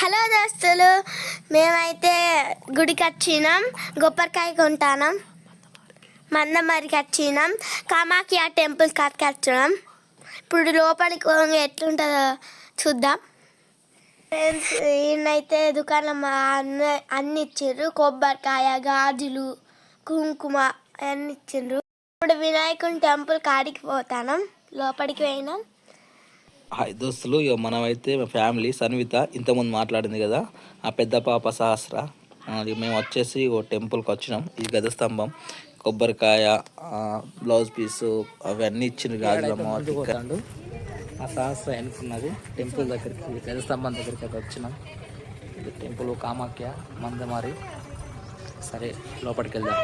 Hello దోస్తులు, మేమైతే గుడికి వచ్చినాం. గొప్పకాయ కొంటాం, మందమరికి వచ్చినాం, కామాఖ్య టెంపుల్ కాడికి వచ్చినాం. ఇప్పుడు లోపలికి ఎట్లుంటుందో చూద్దాం. ఫ్రెండ్స్, ఈయనైతే దుకాణం అన్ని ఇచ్చిండ్రు. కొబ్బరికాయ, గాజులు, కుంకుమ అన్నీ ఇచ్చిండ్రు. ఇప్పుడు వినాయకుని టెంపుల్ కాడికి పోతాం. లోపలికి పోయినాం. హాయ్ దోస్తులు, మనమైతే మా ఫ్యామిలీ సన్విత ఇంతకుముందు మాట్లాడింది కదా, ఆ పెద్ద పాప సహస్ర, అది మేము వచ్చేసి ఓ టెంపుల్కి వచ్చినాం. ఈ గజస్తంభం, కొబ్బరికాయ, బ్లౌజ్ పీసు అవన్నీ ఇచ్చింది. గాజులమ్మ ఆ సహస్ర వెనుకున్నది టెంపుల్ దగ్గరికి, గజస్తంభం దగ్గరికి అయితే వచ్చినాం. ఇది టెంపుల్ కామాఖ్య మందమారి. సరే, లోపలికి వెళ్దాం.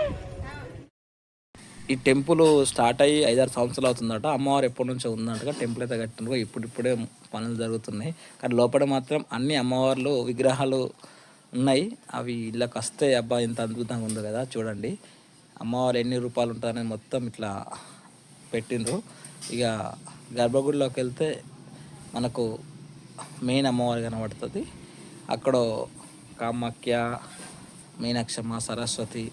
ఈ టెంపుల్ స్టార్ట్ అయ్యి 5-6 సంవత్సరాలు అవుతుందట. అమ్మవారు ఎప్పటి నుంచో ఉందంటగా. టెంపుల్ అయితే కట్టినగా ఇప్పుడిప్పుడే పనులు జరుగుతున్నాయి. కానీ లోపల మాత్రం అన్ని అమ్మవార్లు విగ్రహాలు ఉన్నాయి. అవి ఇళ్ళకి వస్తే అబ్బా ఇంత అద్భుతంగా ఉంది కదా. చూడండి, అమ్మవారు ఎన్ని రూపాయలు ఉంటారని మొత్తం ఇట్లా పెట్టిండ్రు. ఇక గర్భగుడిలోకి వెళ్తే మనకు మెయిన్ అమ్మవారు కనబడుతుంది. అక్కడ కామాఖ్య, మీనాక్షమ్మ, సరస్వతి,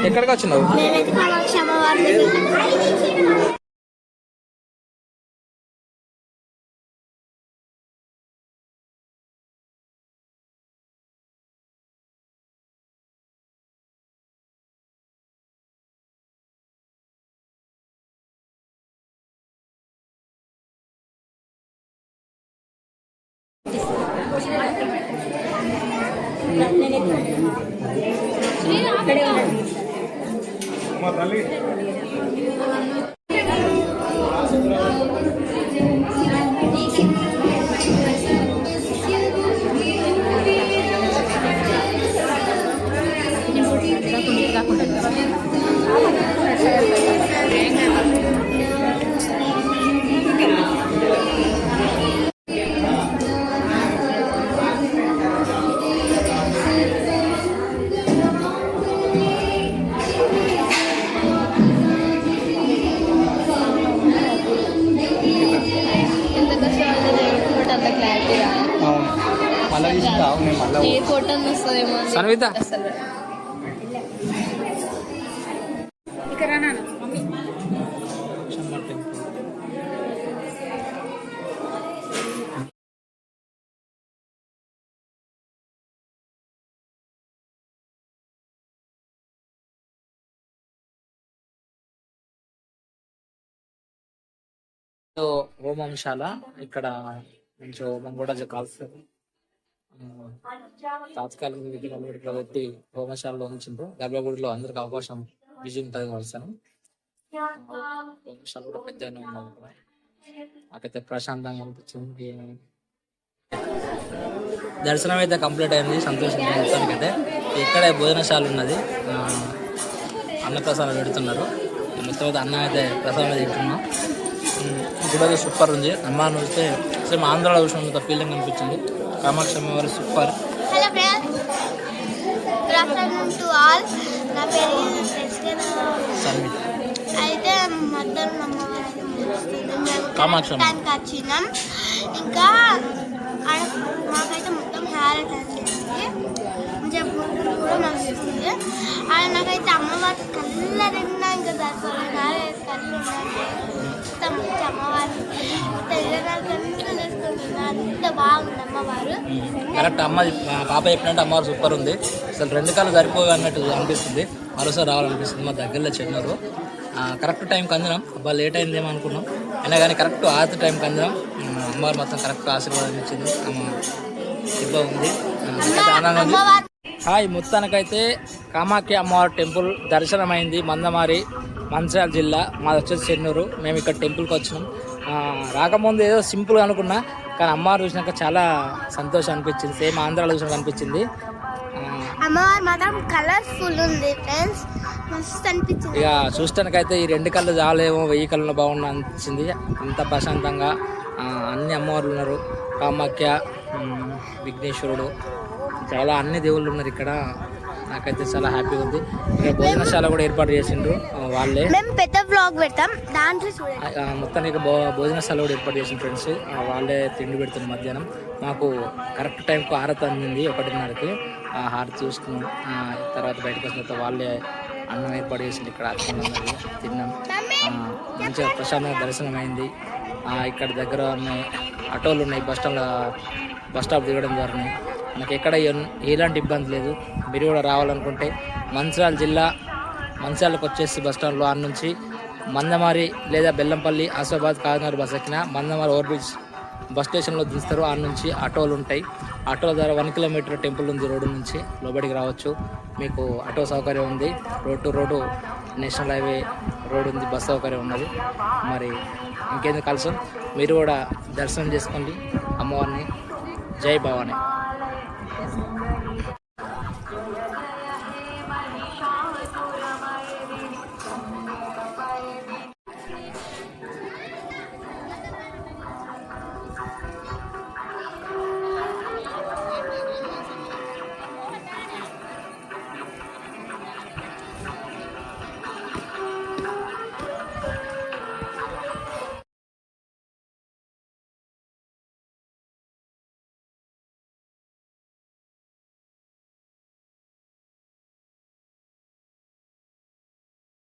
ఎక్కడికి వచ్చినావు? సన్విత హోమంశాల ఇక్కడ మంచి హోమం కూడా కాల్స్తారు. తాత్కాలిక విగ్రహాలు ఇక్కడ పెట్టి హోమశాలలో ఉంచిండ్రు. గర్భగుడిలో అందరికి అవకాశం బిజీ ఉంటుంది కాల్సాను. హోమశాల కూడా పెద్దగానే ఉన్నాం. నాకైతే ప్రశాంతంగా అనిపించింది. దర్శనం అయితే కంప్లీట్ అయింది. సంతోషంగా మొత్తానికైతే ఇక్కడే భోజనశాల ఉన్నది. అన్నప్రసాదం పెడుతున్నారు. మొత్తం అయితే అన్నం అయితే ప్రసాదం తింటున్నాం. గుడి సూపర్ ఉంది. అమ్మవారిని చూస్తే సేమ్ ఆంధ్రాలో చూసినంత ఫీలింగ్ అనిపించింది. కామాక్షి అమ్మవారు super. Hello friends, good afternoon to all. నా పేరు సన్విత. అయితే మధ్యాహ్నం అమ్మవారు కామాక్షి టైంకి వచ్చినాం. ఇంకా మాకైతే మొత్తం హెయిర్ అటాచ్ మంచిగా కూడా నడుస్తుంది. అది నాకైతే అమ్మవారి కళ్ళ నిండా ఇంకా హెయిర్ కళ్ళు ఉన్నాయి. అమ్మవారు అంత బాగుంది అమ్మవారు. కరెక్ట్. పాప చెప్పినట్టు అమ్మవారు సూపర్ ఉంది. అసలు 2 కాళ్ళు సరిపోయి అన్నట్టు అనిపిస్తుంది. మరోసారి రావాలనిపిస్తుంది. మా దగ్గరలో చెన్నారు. కరెక్ట్ టైంకి అందినాం. అబ్బా లేట్ అయిందేమో అనుకున్నాం. అయినా కానీ కరెక్ట్ ఆర్త్ టైంకి అందినాం. అమ్మవారు మొత్తం కరెక్ట్ ఆశీర్వాదం ఇచ్చింది. ఇబ్బా ఉంది. ఆనందంగా ఉంది. హాయ్, మొత్తానికైతే కామాఖ్య అమ్మవారి టెంపుల్ దర్శనం అయింది. మంచిర్యాల జిల్లా. మాది వచ్చేసి చెన్నూరు. మేము ఇక్కడ టెంపుల్కి వచ్చినాం. రాకముందు ఏదో సింపుల్గా అనుకున్నా, కానీ అమ్మవారు చూసినాక చాలా సంతోషం అనిపించింది. సేమ్ ఆంధ్రాలో చూసినట్టు అనిపించింది. అమ్మవారు మాత్రం కలర్ఫుల్ ఉంది ఫ్రెండ్స్, మస్తు అనిపించింది. ఇక చూస్తానికైతే ఈ 2 కళ్ళు చాలేమో, 1000 కళ్ళు బాగుంది అనిపించింది. అంత ప్రశాంతంగా అన్ని అమ్మవార్లు ఉన్నారు. కామాఖ్య, విఘ్నేశ్వరుడు, చాలా అన్ని దేవుళ్ళు ఉన్నారు ఇక్కడ. నాకైతే చాలా హ్యాపీగా ఉంది. ఇక్కడ భోజనశాల కూడా ఏర్పాటు చేసిండ్రు వాళ్ళే. మేము పెద్ద వ్లాగ్ పెడతాం, దాంట్లో చూడండి. మొత్తానికి భోజనశాల కూడా ఏర్పాటు చేసిన ఫ్రెండ్స్. వాళ్ళే తిండి పెడుతుంది. మధ్యాహ్నం మాకు కరెక్ట్ టైంకు హారతి అందింది 1:30కి. ఆ హారతి చూసుకున్నాం. తర్వాత బయటకు వచ్చిన తర్వాత వాళ్ళే అన్నం ఏర్పాటు చేసింది. ఇక్కడ తిన్నాం. మంచిగా ప్రశాంతంగా దర్శనం అయింది. ఇక్కడ దగ్గర ఆటోలు ఉన్నాయి. బస్ స్టాప్ దిగడం ద్వారా మనకి ఎక్కడ ఎలాంటి ఇబ్బంది లేదు. మీరు కూడా రావాలనుకుంటే మంచిర్యాల జిల్లా మంచిర్యాలకు వచ్చేసి బస్ స్టాండ్లో ఆడ నుంచి మందమారి లేదా బెల్లంపల్లి, ఆసిఫాబాద్, కాకినాడ బస్ ఎక్కిన మందమారి ఓవర్ బ్రిడ్జ్ బస్ స్టేషన్లో దిస్తారు. ఆడ నుంచి ఆటోలు ఉంటాయి. ఆటోల ద్వారా 1 కిలోమీటర్ టెంపుల్ ఉంది. రోడ్డు నుంచి లోబడికి రావచ్చు. మీకు ఆటో సౌకర్యం ఉంది. Road to road national highway road ఉంది. బస్ సౌకర్యం ఉన్నది. మరి ఇంకేందుకు కలిసి మీరు కూడా దర్శనం చేసుకోండి అమ్మవారిని. జై భవాని.